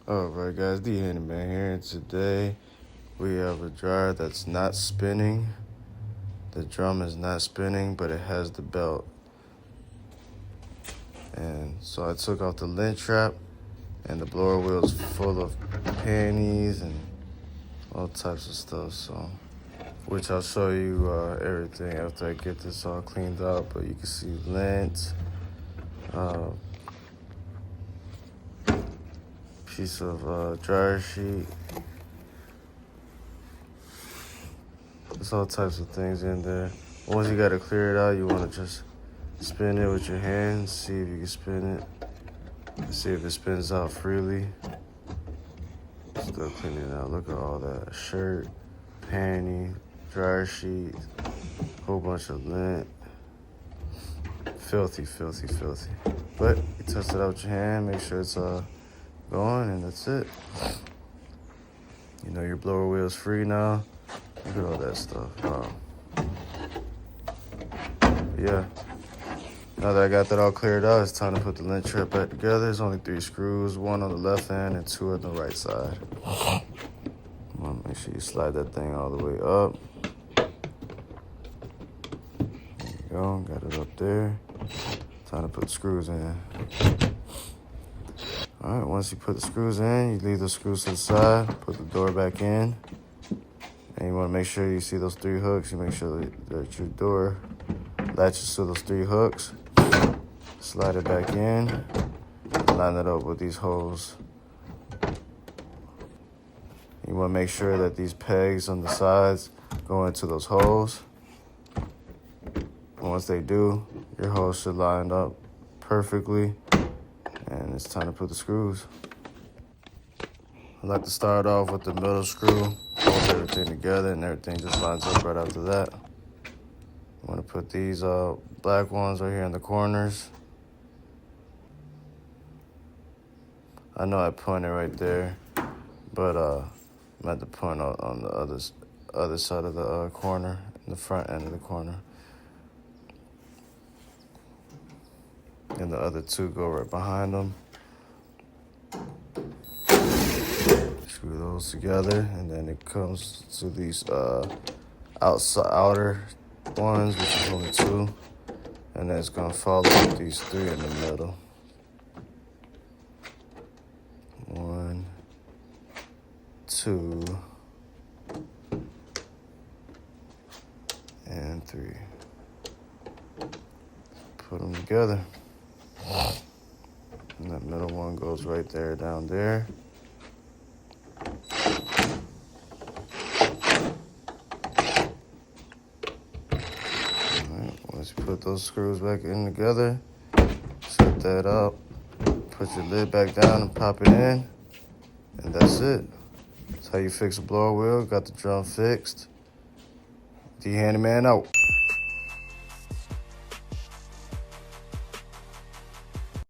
Alright guys, the Handyman here, and today we have a dryer that's not spinning. The drum is not spinning, but it has the belt. And so I took off the lint trap, and the blower wheel's full of panties and all types of stuff, so which I'll show you everything after I get this all cleaned up. But you can see lint, piece of dryer sheet. There's all types of things in there. Once you gotta clear it out, you wanna just spin it with your hands, see if you can spin it, see if it spins out freely. Still cleaning it out. Look at all that shirt, panty, dryer sheet, whole bunch of lint. Filthy, filthy, filthy. But you test it out with your hand, make sure it's going, and that's it. You know your blower wheel's free now. Look at all that stuff. Yeah. Now that I got that all cleared out, it's time to put the lint trap back together. There's only 3 screws, 1 on the left end and 2 on the right side. Make sure you slide that thing all the way up. There you go, got it up there. Time to put the screws in. All right, once you put the screws in, you leave the screws to the side, put the door back in. And you want to make sure you see those 3 hooks. You make sure that your door latches to those 3 hooks. Slide it back in. Line it up with these holes. You want to make sure that these pegs on the sides go into those holes. And once they do, your holes should line up perfectly. And it's time to put the screws. I like to start off with the middle screw, hold everything together, and everything just lines up right after that. I'm gonna put these black ones right here in the corners. I know I pointed right there, but I'm at the point on the other side of the corner, in the front end of the corner. And the other 2 go right behind them. Screw those together, and then it comes to these outer ones, which is only 2, and then it's gonna follow with these 3 in the middle. 1, 2, and 3. Put them together. And that middle one goes right there, down there. Alright, once you put those screws back in together, set that up, put your lid back down and pop it in, and that's it. That's how you fix a blower wheel. Got the drum fixed. The Handyman out.